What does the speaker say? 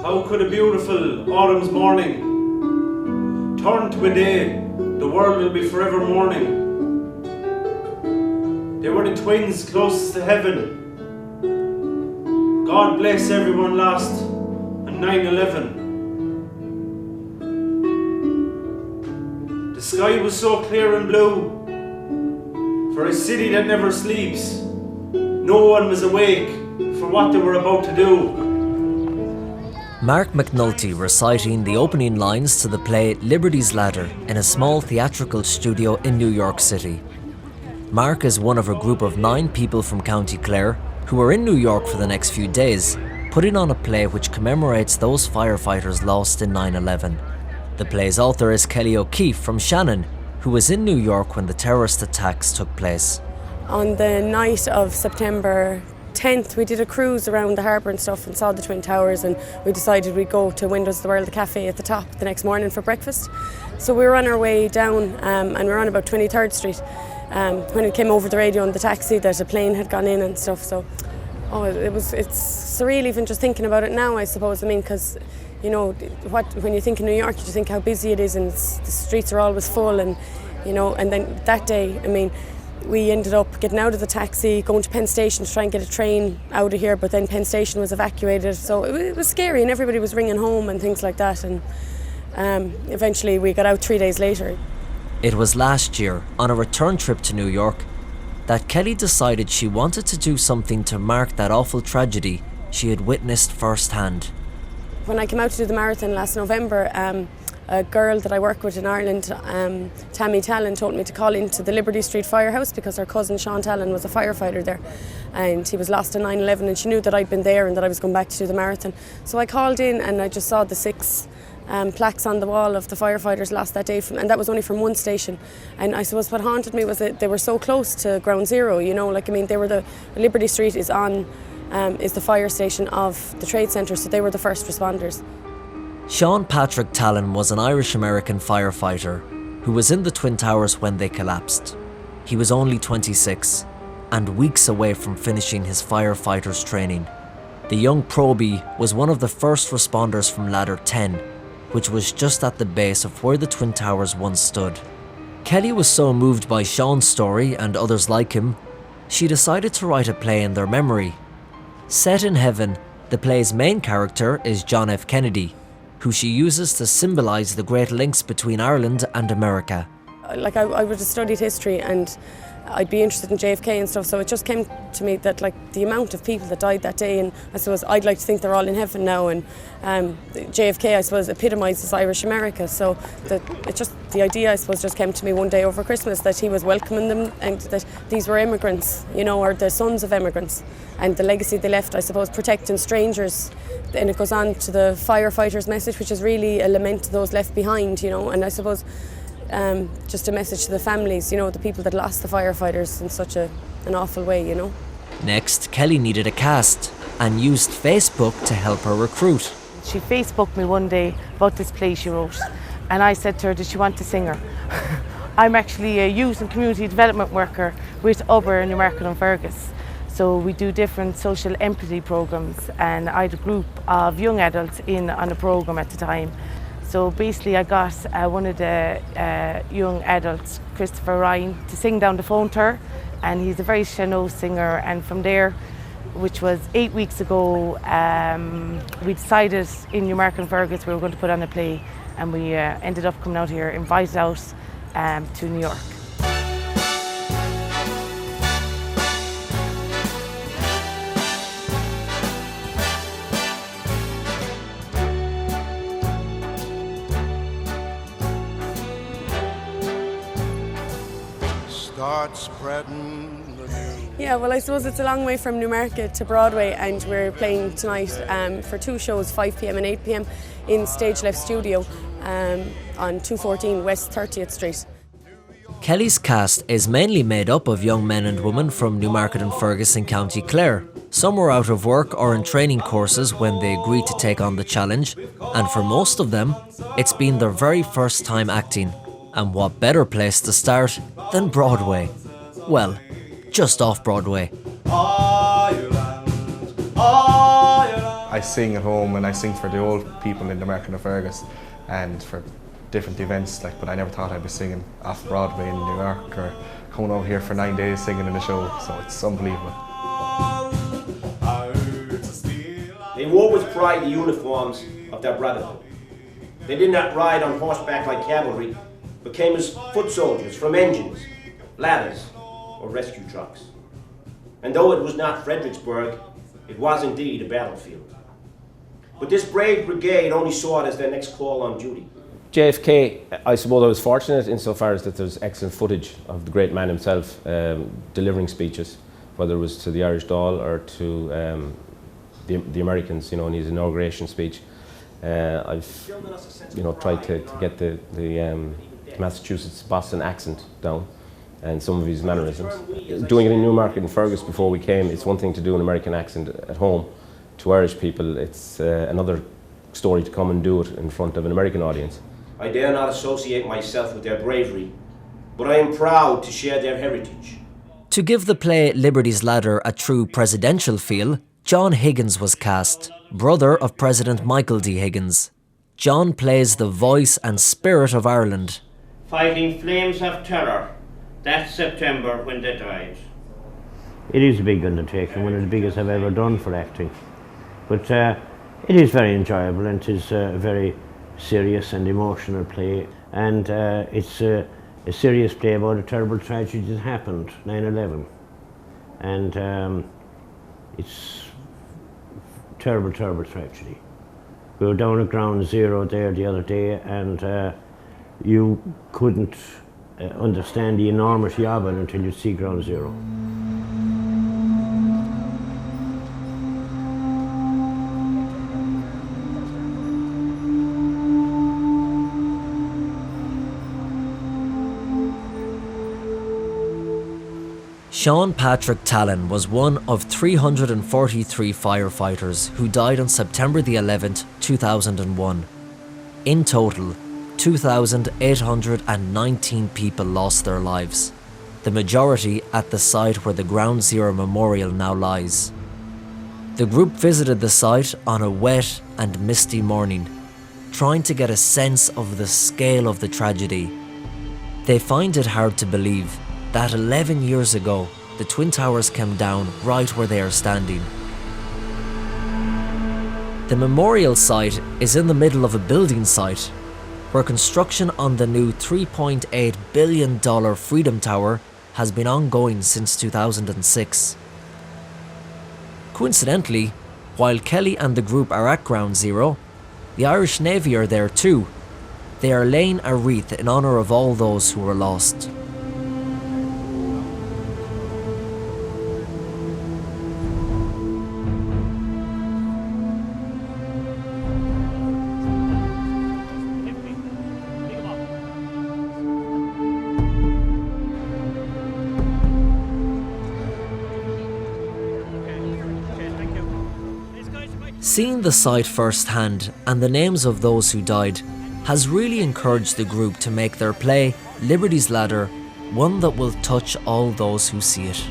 How could a beautiful autumn's morning turn to a day the world will be forever mourning? They were the twins closest to heaven. God bless everyone lost on 9/11. The sky was so clear and blue for a city that never sleeps. No one was awake for what they were about to do. Mark McNulty reciting the opening lines to the play Liberties Ladder in a small theatrical studio in New York City. Mark is one of a group of 9 people from County Clare who are in New York for the next few days, putting on a play which commemorates those firefighters lost in 9/11. The play's author is Kelly O'Keefe from Shannon, who was in New York when the terrorist attacks took place. On the night of September 10th, we did a cruise around the harbour and stuff and saw the Twin Towers, and we decided we'd go to Windows of the World, the cafe at the top, the next morning for breakfast. So we were on our way down and we were on about 23rd Street when it came over the radio in the taxi that a plane had gone in and stuff. So it's surreal even just thinking about it now, I suppose. I mean, because you know, when you think of New York, you just think how busy it is, and the streets are always full, and you know. And then that day, I mean, we ended up getting out of the taxi, going to Penn Station to try and get a train out of here, but then Penn Station was evacuated, so it was scary, and everybody was ringing home and things like that. And eventually, we got out 3 days later. It was last year, on a return trip to New York, that Kelly decided she wanted to do something to mark that awful tragedy she had witnessed firsthand. When I came out to do the marathon last November, a girl that I work with in Ireland, Tammy Tallonn, told me to call into the Liberty Street firehouse because her cousin Sean Tallonn was a firefighter there, and he was lost in 9/11, and she knew that I'd been there and that I was going back to do the marathon. So I called in and I just saw the 6 plaques on the wall of the firefighters lost that day, and that was only from one station. And I suppose what haunted me was that they were so close to ground zero, you know, like, I mean, they were the Liberty Street is the fire station of the trade centre, so they were the first responders. Sean Patrick Tallonn was an Irish-American firefighter who was in the Twin Towers when they collapsed. He was only 26 and weeks away from finishing his firefighter's training. The young probie was one of the first responders from Ladder 10, which was just at the base of where the Twin Towers once stood. Kelly was so moved by Sean's story and others like him, she decided to write a play in their memory. Set in heaven, the play's main character is John F. Kennedy, who she uses to symbolise the great links between Ireland and America. Like, I would have studied history and I'd be interested in JFK and stuff, so it just came to me that, like, the amount of people that died that day, and I suppose I'd like to think they're all in heaven now, and JFK, I suppose, epitomises Irish America, so the idea, I suppose, just came to me one day over Christmas, that he was welcoming them and that these were immigrants, you know, or the sons of immigrants, and the legacy they left, I suppose, protecting strangers. And it goes on to the firefighters' message, which is really a lament to those left behind, you know, and I suppose just a message to the families, you know, the people that lost the firefighters in such an awful way, you know. Next, Kelly needed a cast and used Facebook to help her recruit. She Facebooked me one day about this play she wrote, and I said to her, did she want to sing her? I'm actually a youth and community development worker with UBR in Market On Fergus. So we do different social empathy programs, and I had a group of young adults in on a program at the time. So basically I got one of the young adults, Christopher Ryan, to sing down the phone to her, and he's a very shallow singer, and from there, which was 8 weeks ago, we decided in Newmarket on Fergus we were going to put on a play, and we ended up coming out here, invited out to New York. Start spreading the news. Yeah, well, I suppose it's a long way from Newmarket to Broadway, and we're playing tonight for 2 shows, 5 p.m. and 8 p.m. in Stage Left Studio on 214 West 30th Street. Kelly's cast is mainly made up of young men and women from Newmarket on Fergus in County Clare. Some were out of work or in training courses when they agreed to take on the challenge, and for most of them, it's been their very first time acting. And what better place to start than Broadway? Well, just off Broadway. Ireland, Ireland. I sing at home and I sing for the old people in the Market On Fergus and for different events, like, but I never thought I'd be singing off Broadway in New York or coming over here for 9 days singing in the show, so it's unbelievable. They wore with pride the uniforms of their brotherhood. They did not ride on horseback like cavalry, but came as foot soldiers from engines, ladders, or rescue trucks. And though it was not Fredericksburg, it was indeed a battlefield. But this brave brigade only saw it as their next call on duty. JFK, I suppose I was fortunate insofar as that there's excellent footage of the great man himself delivering speeches, whether it was to the Irish Dáil or to the Americans, in his inauguration speech. I've, tried to get the Massachusetts Boston accent down and some of his mannerisms. Doing it in Newmarket and Fergus before we came, it's one thing to do an American accent at home. To Irish people, it's another story to come and do it in front of an American audience. I dare not associate myself with their bravery, but I am proud to share their heritage. To give the play Liberties Ladder a true presidential feel, John Higgins was cast, brother of President Michael D. Higgins. John plays the voice and spirit of Ireland. Fighting flames of terror, that September when they died. It is a big undertaking, one of the biggest I've ever done for acting. But it is very enjoyable, and it is a very serious and emotional play. And it's a serious play about a terrible tragedy that happened, 9/11. And it's terrible, terrible tragedy. We were down at Ground Zero there the other day, and you couldn't understand the enormity of it until you see Ground Zero. Sean Patrick Tallonn was one of 343 firefighters who died on September the 11th, 2001. In total, 2,819 people lost their lives, the majority at the site where the Ground Zero Memorial now lies. The group visited the site on a wet and misty morning, trying to get a sense of the scale of the tragedy. They find it hard to believe that 11 years ago, the Twin Towers came down right where they are standing. The memorial site is in the middle of a building site, where construction on the new $3.8 billion Freedom Tower has been ongoing since 2006. Coincidentally, while Kelly and the group are at Ground Zero, the Irish Navy are there too. They are laying a wreath in honour of all those who were lost. Seeing the site firsthand and the names of those who died has really encouraged the group to make their play, Liberties Ladder, one that will touch all those who see it.